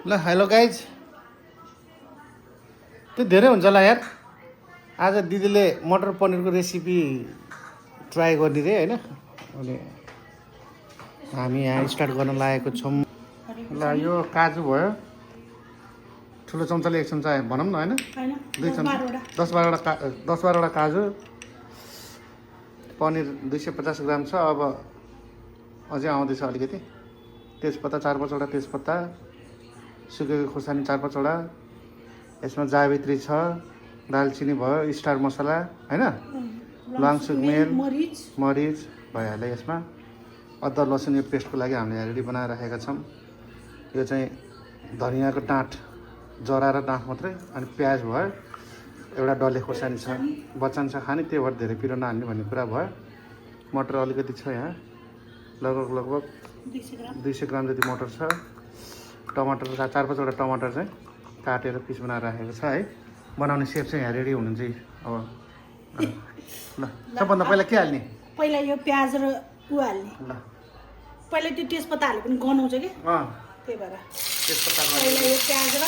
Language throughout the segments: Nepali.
ल हेलो गाइज त्यो धेरै हुन्छ होला यार। आज दिदीले मटर पनिरको रेसिपी ट्राई गर्ने रे होइन। अनि हामी यहाँ स्टार्ट गर्न लागेको छौँ। ल यो काजु भयो, ठुलो चम्चाले 1 चम्चा भनौँ न होइन, 2 चम्चा 10-12वटा काजु, पनिर 250 ग्राम छ। अब अझै आउँदैछ अलिकति। तेजपत्ता 4-5वटा तेजपत्ता, सुकेको खुर्सानी 4-5वटा, यसमा जावित्री छ, दालचिनी भयो, स्टार मसला होइन, ल्वाङ सुकमेल, मरिच भइहाल्यो। यसमा अदुवा लसुन यो पेस्टको लागि हामीले रेडी बनाएर राखेका छौँ। यो चाहिँ धनियाँको डाँठ, जरा र डाँठ मात्रै। अनि प्याज भयो, एउटा डल्ले खोर्सानी छ, बच्चान छ खाने, त्यही भएर धेरै पिरो नहाल्ने भन्ने कुरा भयो। मटर अलिकति छ यहाँ, लगभग 200 ग्राम जति मटर छ। टमाटर 4-5वटा टमाटर चाहिँ काटेर पिस बनाएर राखेको छ है। बनाउने सेप चाहिँ यहाँ रेडी हुनुहुन्छ अब। ल सबभन्दा पहिला के हाल्ने? पहिला यो प्याज र उ हाल्ने। ल पहिला त्यो तेजपत्ता हाले पनि गनाउँछ कि, त्यही भएर तेजपत्ता पहिला यो प्याज र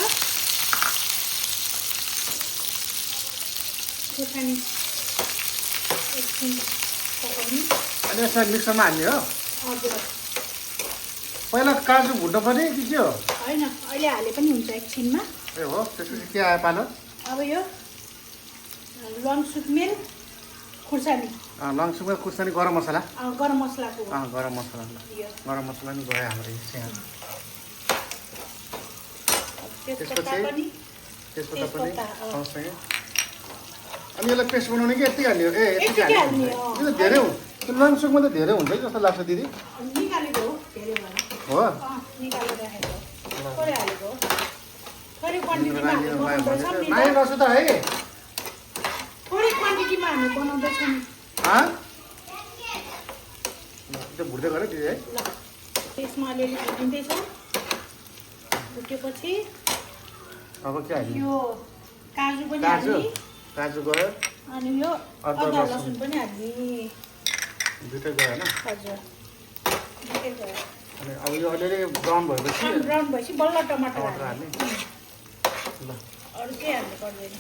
खोर्सानी एकछिन पकाउने। अनि यसमा मिक्सरमा हाल्ने हो? हजुर। पहिला काजु भुट्नु पर्ने कि के हो? होइन, अहिले हाले पनि हुन्छ एकछिनमा। ए हो, त्यसपछि के आयो पालो? अब यो ल्वाङ सुकमेल खुर्सानी, ल्वाङ सुकमेल खुर्सानी, गरम मसला, गरम मसलाको गरम मसला। गरम मसला नि गयो हाम्रो यहाँ। तेजपत्ता पनि सँगसँगै। अनि यसलाई पेस्ट बनाउने कि यति हाल्ने हो? ए यति हाल्ने हो। यो त धेरै हुन्छ, त्यो ल्वाङ सुकमेल त धेरै हुन्छ है जस्तो लाग्छ दिदी। निकालेको हो, धेरै भएन हो, निकालेर राखेको थोरै हालेको हो। थोरै क्वान्टिटीमा हामी बनाउँदैछौँ नि, नाइ नसु त है, थोरै क्वान्टिटीमा हामी बनाउँदैछौँ नि। त्यो भुट्दै गऱ्यो दिदी है। ल त्यसमा अलिअलि भुटिँदैछ। भुटेपछि अब के हाल्ने? यो काजु पनि हाल्ने, काजु गयो, अनि यो अदुवा लसुन पनि हाल्ने। दुइटै गयो होइन? हजुर, दुइटै गयो। अनि अब यो अलिअलि ब्राउन भएपछि ब्राउन भएपछि बल्ल टमाटर हाल्ने। ल अरू केही हाल्नु पर्दैन।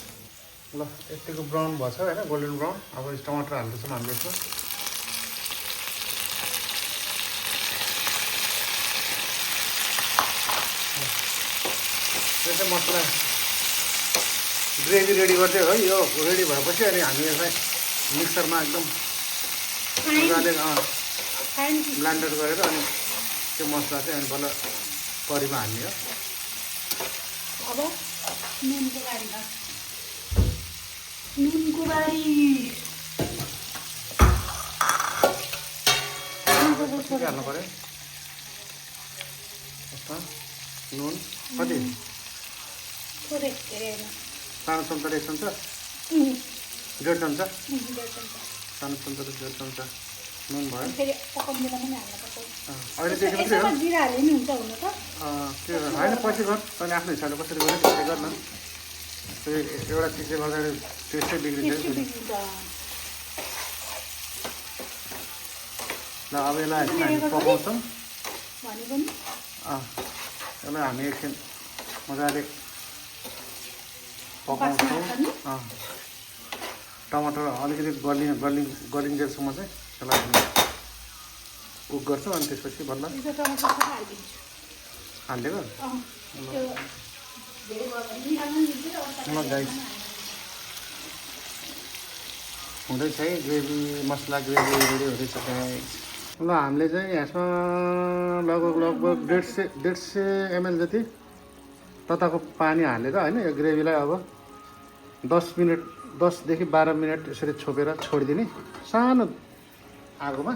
ल यतिको ब्राउन भएछ होइन, गोल्डन ब्राउन। अब टमाटर हाल्दैछौँ हामीले यसमा। यो चाहिँ मसला ग्रेभी रेडी गर्दै हो। यो रेडी भएपछि अनि हामी यसलाई मिक्सरमा एकदम मजाले ब्लेन्डर गरेर अनि त्यो मसला चाहिँ अनि बल्ल करीमा हाल्ने हो। अब नुनको बारी नुनको बारी के हाल्नु पऱ्यो यसमा? नुन कति? थोरै, धेरै होइन। सानो चम्चा र 1 चम्चा, 1.5 चम्चा, सानो चम्चा र 1.5 चम्चा नुन भयो। फेरि पकाउने बेला पनि हाल्नु पर्छ। अहिले त्यति मात्रै हो? जिरा हाले नि हुन्छ हुन त। त्यो होइन, पछि गर, तैँले आफ्नो हिसाबले कसरी गर्यो त्यसरी गर न। एउटा चिजले गर्दाखेरि टेस्टै बिग्रिन्छ। ल अब यसलाई हामी पकाउँछौँ भनेको नि। यसलाई हामी एकछिन मजाले पकाउँछौँ। टमाटर अलिकति गलिन्जेलसम्म चाहिँ त्यसलाई हामी कुक गर्छौँ। अनि त्यसपछि बल्ल हालिदिएको। ल गाइस हुँदैछ है ग्रेभी, मसला ग्रेभी रेडी हुँदैछ गाइस। ल हामीले चाहिँ यसमा लगभग 150 ml जति तताको पानी हालेर होइन, यो ग्रेभीलाई अब 10देखि 12 मिनट यसरी छोपेर छोडिदिने सानो आगोमा।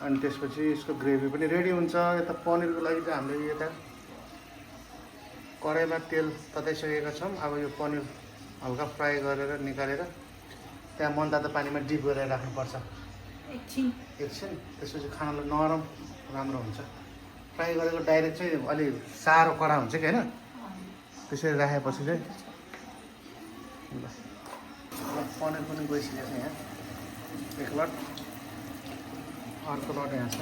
अनि त्यसपछि यसको ग्रेभी पनि रेडी हुन्छ। यता पनिरको लागि चाहिँ हामीले यता कराईमा तेल तताइसकेका छौँ। अब यो पनिर हल्का फ्राई गरेर निकालेर त्यहाँ मनतातो पानीमा डिप गरेर राख्नुपर्छ एकछिन। त्यसपछि खानालाई नरम राम्रो हुन्छ। फ्राई गरेको डाइरेक्ट चाहिँ अलि साह्रो कडा हुन्छ कि होइन, त्यसरी राखेपछि चाहिँ। ल पनिर पनि गइसकेको छ यहाँ, 1 लट। अर्को लट यहाँ छ,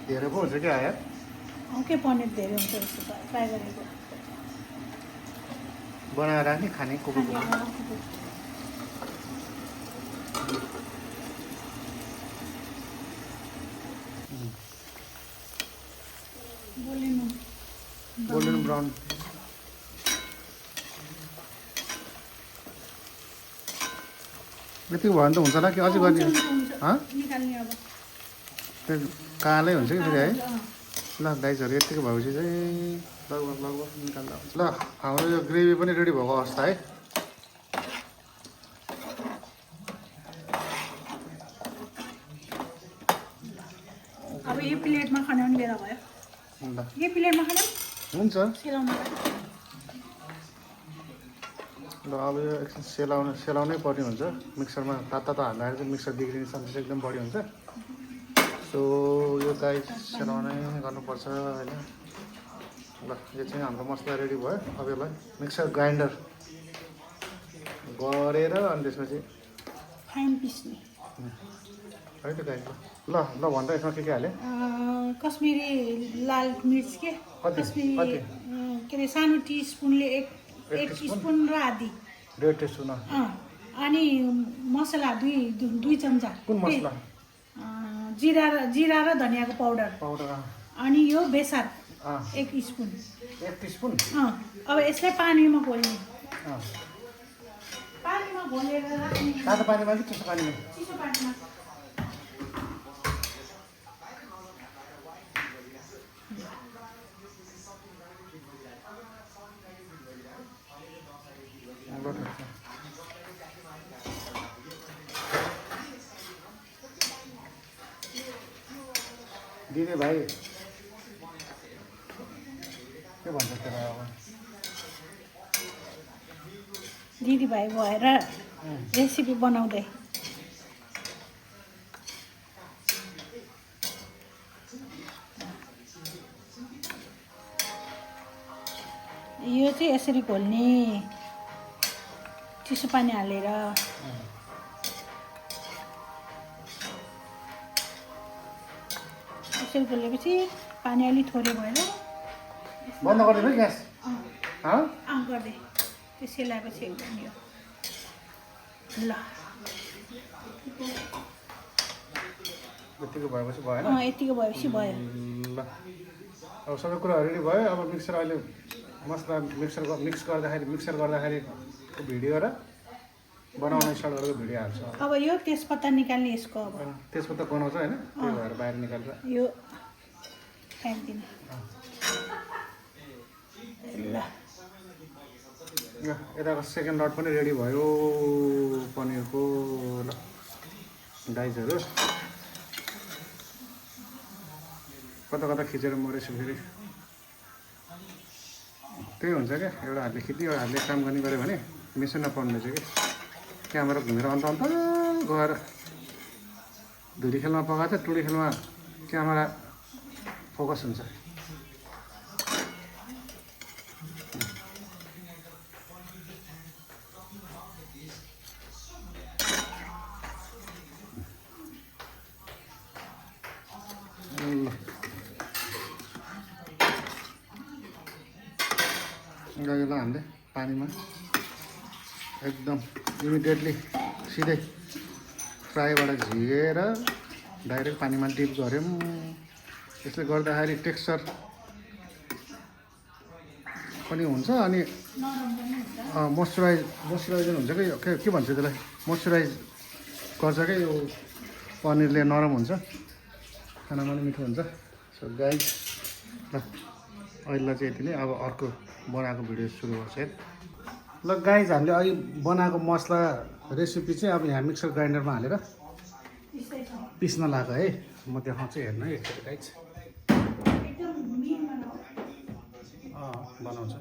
धेरै पो हुन्छ क्या यार। के पनिर धेरै हुन्छ जस्तो ट्राई गरेको बनाएर राख्ने खाने कुकुर गोल्डन ब्राउन यति भयो भने त हुन्छ होला कि अझै गर्ने निकाल्ने अब त्यो कालै हुन्छ कि फेरि है ल दाइजहरू यतिको भएपछि चाहिँ लगभग निकाल्दा हुन्छ ल हाम्रो यो ग्रेभी पनि रेडी भएको अवस्था है अब यो प्लेटमा खाने पनि बेला भयो ल यो प्लेटमा खाने हुन्छ सेलाउनलाई ल अब यो एकछिन सेलाउनै पर्ने हुन्छ मिक्सरमा तातो हाल्दाखेरि चाहिँ मिक्सर बिग्रिने चान्सेस एकदम बढी हुन्छ सो यो गाई सेलाउनै गर्नुपर्छ होइन ल यो चाहिँ हाम्रो मसला रेडी भयो अब यसलाई मिक्सर ग्राइन्डर गरेर अनि त्यसपछि फाइन पिस्ने है त गाई ल ल भन्दा यसमा के हालेँ कश्मिरी लाल मिर्च के कश्मिरी के अरे सानो टिस्पुनले एक टिस्पुन र आधी 1.5 टिस्पुन अनि मसला दुई चम्चा कुन मसला जिरा र धनियाँको पाउडर अनि यो बेसार 1 स्पुन 1 टिस्पुन अब यसलाई पानीमा घोल्ने पानीमा घोलेर राख्ने तातो पानीमा कि चिसो पानीमा चिसो पानीमा दिदी भाइ के भन्छ त्यसलाई अब दिदीभाइ भएर रेसिपी बनाउँदै यो चाहिँ यसरी घोल्ने चिसो पानी हालेर यसरी घोलेपछि पानी अलि थोरै भएर बन्द गरिदिनु ग्यास गर्दै त्यो सेलाएपछि एकदम यो ल यतिको भएपछि भएन यतिको भएपछि भयो ल अब सबै कुरा रेडी भयो अब मिक्सर अहिले मसला मिक्स गर्दाखेरिको भिडियो र बनाउन स्टार्ट गरेको भिडियो हाल्छ अब यो तेजपत्ता निकाल्ने यसको अब तेजपत्ता बनाउँछ होइन त्यही भएर बाहिर निकाल्छ यो फ्याँक्दिनँ ल यताको सेकेन्ड लट पनि रेडी भयो पनिरको ल डाइसहरू कता खिचेर मरेछु फेरि त्यही हुन्छ क्या एउटा हातले खिच्ने एउटा हातले काम गर्ने गऱ्यो भने मिसन नपर्ने रहेछ कि क्यामेरा घुमेर अन्त गएर धुरी खेलमा पकाएको थियो टुडी खेलमा क्यामेरा फोकस हुन्छ यसलाई हामीले पानीमा एकदम इमिडिएटली सिधै फ्राईबाट झिकेर डाइरेक्ट पानीमा डिप गऱ्यौँ यसले गर्दाखेरि टेक्स्चर पनि हुन्छ अनि मोइस्चराइजर हुन्छ कि के भन्छ त्यसलाई मोइस्चराइज गर्छ क्या यो पनिरले नरम हुन्छ खानामा पनि मिठो हुन्छ सो गाइस ल अहिले चाहिँ यति नै अब अर्को बनाएको भिडियो सुरु गर्छ है ल गाइस हामीले अहिले बनाएको मसला रेसिपी चाहिँ अब यहाँ मिक्सर ग्राइन्डरमा हालेर पिस्न लाग्यो है म देखाउँछु हेर्नु है एकचोटि गाइस बनाउँछ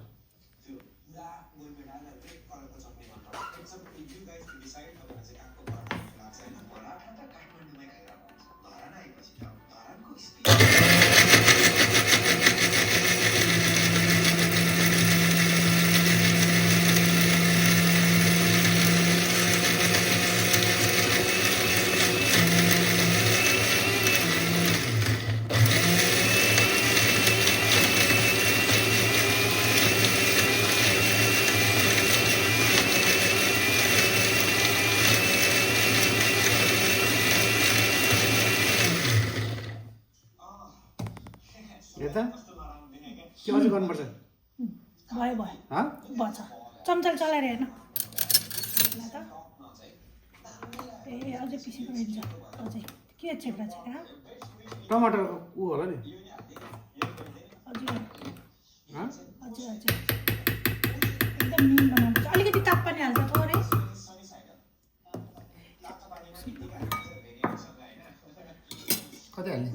के अझै गर्नुपर्छ भयो भयो हँ बच्छ चम्चाले चलाएर हेर्न ल त ए अझै पिसेको हुन्छ अझै के छेक्रा छेक्रा टमाटरको ऊ होला नि अझै हँ अझै अझै एकदम मिहिन बनाउनुपर्छ अलिकति ताप पनि हाल्छ थोरै कति हाल्ने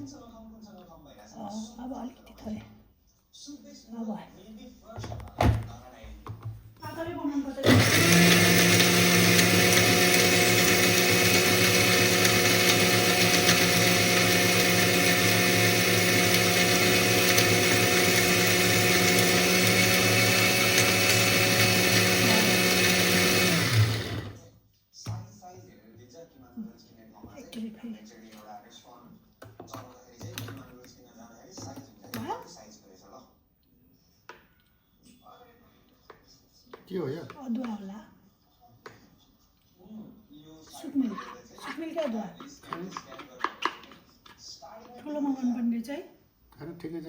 अब अलिकति थोरै अब पातलै बनाउनुपर्छ के हो यो अदुवा होला सुकमेल के अदुवा ठुलोमा गर्नुपर्ने चाहिँ होइन ठिकै छ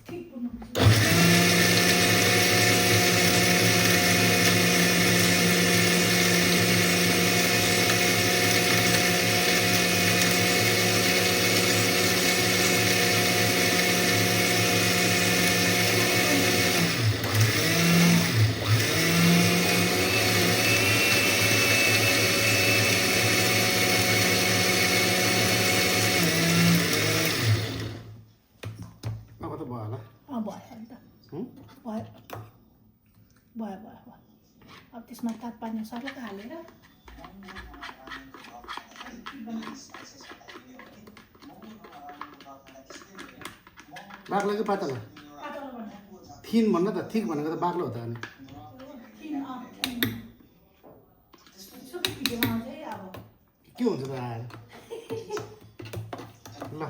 ठिक बनाउनुपर्छ अब त भयो होला भयो अन्त भयो भयो भयो भयो अब त्यसमा ताप पानी सर्लक हालेर बाक्लो कि पातला थिन भन्न त थिक भनेको त बाक्लो हो त अनि के हुन्छ त आएर ल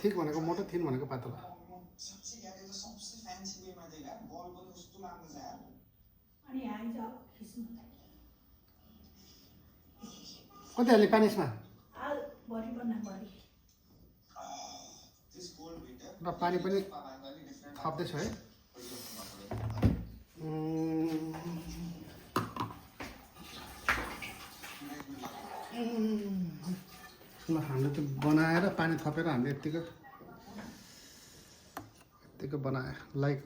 थिक भनेको मोटो थिन भनेको पातला कति हाल्ने पानी यसमा र पानी पनि थप्दैछु है हामीले त्यो बनाएर पानी थपेर हामीले यत्तिकै बनायो लाइक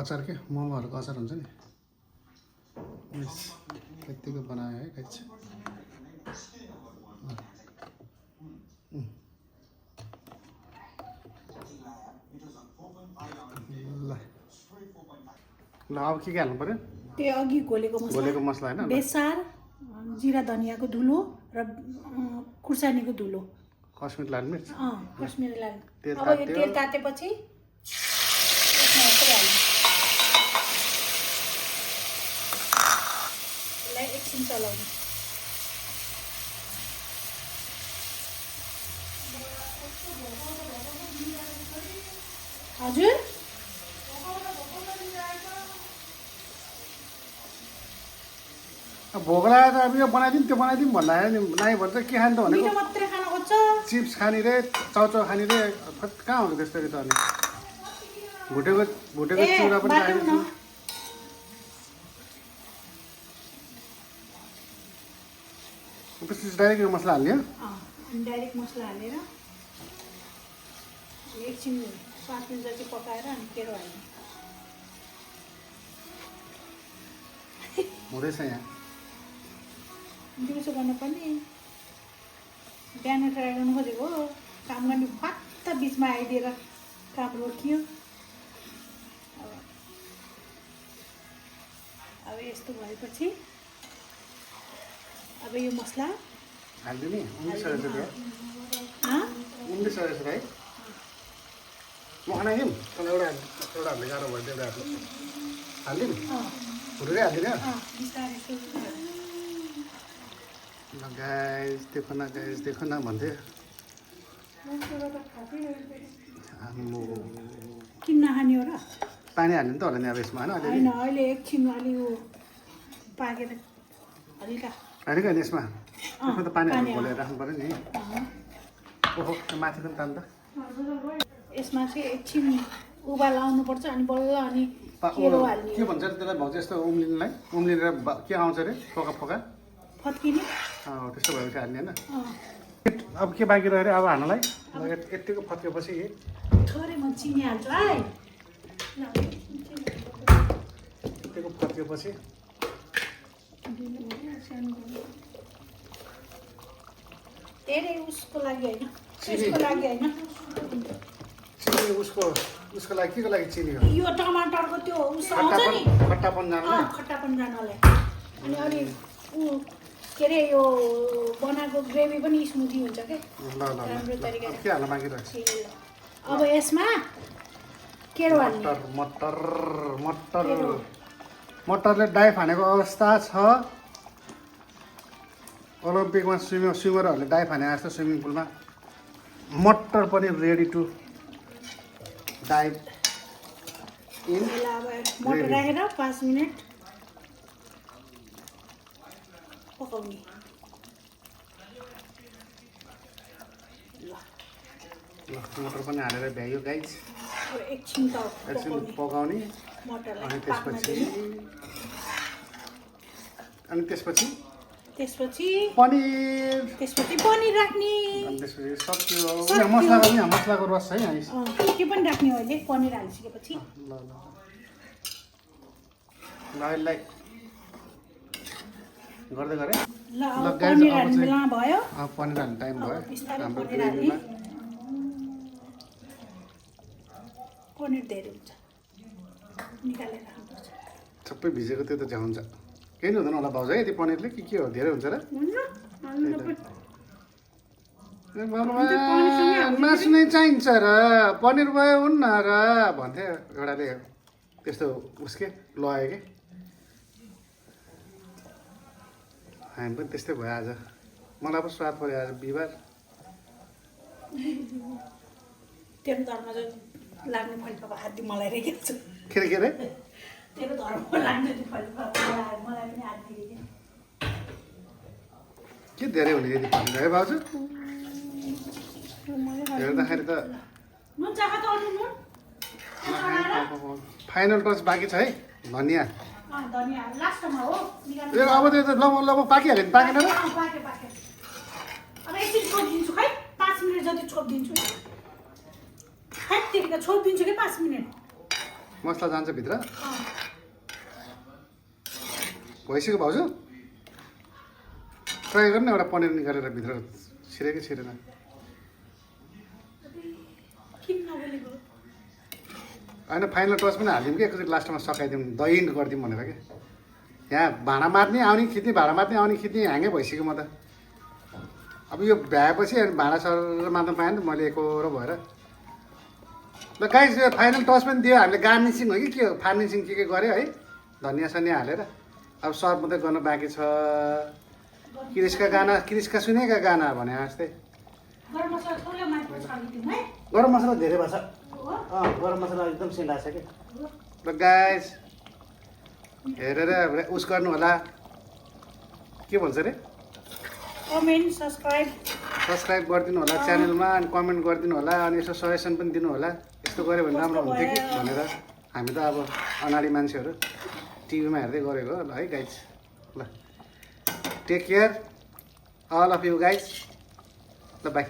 अचार के मोमोहरूको अचार हुन्छ नि यत्तिकै बनायो है गाइस ल अब के हाल्नु पर्यो त्यो अघि घोलेको मसला होइन बेसार जिरा धनियाँको धुलो र खुर्सानीको धुलो कश्मीर लाल मिर्च कश्मीरी लाल तेल अब यो तेल तातेपछि यसलाई एकछिन चलाउनु हजुर भोक लाग्यो त अब यो बनाइदिउँ त्यो बनाइदिउँ भन्दाखेरि नाइ भन्छ के खाने त भनेको मात्रै खान खोज्छ चिप्स खाने रे चाउचाउ खाने रे कहाँ हुन्छ त्यस्तरी त अनि भुटेको चिउरा पनि राखेको छु त्यसपछि डाइरेक्ट यो मसला हाल्ने डाइरेक्ट मसला हालेर एकछिन 5 मिनट जति पकाएर अनि केरो हाल्ने हुँदैछ यहाँ दिउँसो गर्न पनि बिहान ट्राई गर्नु खोजेको काम गर्ने फाट्टा बिचमा आइदिएर काम रोकियो अब यस्तो भएपछि अब यो मसला हालिदिने उम्लिस रहेछ है म खानाइदिउँ तर एउटा हाल्ने गाह्रो भयो एउटा हालिदिउँ फुटेरै हालिदिने गाइस देखो न भन्थ्यो किन नखाने हो र पानी हाल्नु त होला नि अब यसमा होइन होइन अहिले एकछिन अलि ऊ पाकेर हल्का होइन क्या यसमा यसमा त पानीहरू घोलेर राख्नु पऱ्यो नि ओहो त्यो माथि पनि तान्दा यसमा चाहिँ एकछिन उबाल आउनुपर्छ अनि बल्ल अनि केरो हाल्ने के भन्छ त्यसलाई भाउजू यस्तो उम्लिनलाई उम्लिएर के आउँछ अरे फोका फोका फत्किने त्यस्तो भएपछि हाल्ने होइन अब के बाँकी रह्यो अरे अब हाल्नलाई यतिको फत्केपछि थोरै म चिनी हाल्छु है यतिको फत्केपछि धेरै उसको लागि होइन त्यसको लागि होइन चिनी उसको लागि के को लागि चिनी हो यो टमाटरको त्यो उस आउँछ नि खट्टापन जानु खट्टापन जानलाई अनि अलि ऊ के अरे यो बनाएको ग्रेभी पनि स्मुदी हुन्छ के राम्रो तरिकाले के हाल्न बाँकी रहेछ अब यसमा केरो हाल्ने मटरले डाइ फानेको अवस्था छ ओलम्पिकमा स्विमरहरूले डाइ फाने जस्तो स्विमिङ पुलमा मटर पनि रेडी टु डाइभ इन अब मटर राखेर 5 मिनट पकाउने मटर पनि हालेर भ्यायो गाइज अब एकछिन त पकाउने मटरलाई अनि त्यसपछि त्यसपछि पनिर राख्ने अनि त्यसपछि सक्यो मसलाको रस है के पनि राख्ने हो अहिले पनिर हालिसकेपछि ल यसलाई गर्दै गरेँ ल पनिर हाल्ने बेला भयो पनिर हाल्ने टाइम भयो हाम्रो पनिर हाल्ने पनिर धेरै हुन्छ निकालेर राख्नुपर्छ सबै भिजेको त्यो त झ्याउँछ केही नि हुँदैन होला भाउजू है यति पनिरले के हो धेरै हुन्छ र मासु नै चाहिन्छ र पनिर भयो हुन्न र भन्थ्यो एउटाले त्यस्तो उसके लयो कि हामी पनि त्यस्तै भयो आज मलाई पो स्वाद पऱ्यो आज बिहिबार तेरो धर्म चाहिँ लाग्ने फलको हात मलाई रेखेको छु के अरे तेरो धर्ममा लाग्ने फलको मलाई पनि हात दिएको के धेरै हुने यदि पनिर है भाउजू हेर्दाखेरि त नुन चाखा त अरू नुन फाइनल टच बाँकी छ है धनिया धनिया लास्टमा हो ए अब त्यो त लगभग पाकिहाल्यो नि पाकेन र पाके अब एकछिन छोडिदिन्छु खै 5 मिनट जति छोडिदिन्छु खै त्यतिका छोडिदिन्छु कि 5 मिनट मसला जान्छ भित्र भइसक्यो भाउजू ट्राई गर्नु एउटा पनिर निकालेर भित्र छिरेकै छिरेन होइन फाइनल टच पनि हालिदिउँ कि एकचोटि लास्टमा सकाइदिउँ दही गरिदिउँ भनेर क्या यहाँ भाँडा मात्ने आउने खिच्ने भाँडा मात्ने आउने खिच्ने ह्याङ्गै भइसक्यो म त अब यो भ्याएपछि भाँडा सर मात्न पाएँ नि त मैले एकहोरो भएर ल गाइस यो फाइनल टच पनि दियो हामीले गार्निसिङ हो कि के हो फार्निसिङ के गर्यो है धनिया सनिया हालेर अब सर्भ मात्रै गर्न बाँकी छ क्रिसका सुनेका गाना भने जस्तै गरम मसला धेरै भएको छ गरम मसला एकदम सिन्डा छ कि ल गाइस हेरेर उस गर्नु होला के भन्छ अरे कमेन्ट सब्सक्राइब गरिदिनु होला च्यानलमा अनि कमेन्ट गरिदिनु होला अनि यसो सजेसन पनि दिनु होला यस्तो गऱ्यो भने राम्रो हुन्थ्यो कि भनेर हामी त अब अनाडी मान्छेहरू टिभीमा हेर्दै गरेको ल है गाइज ल take care all of you guys ल बाई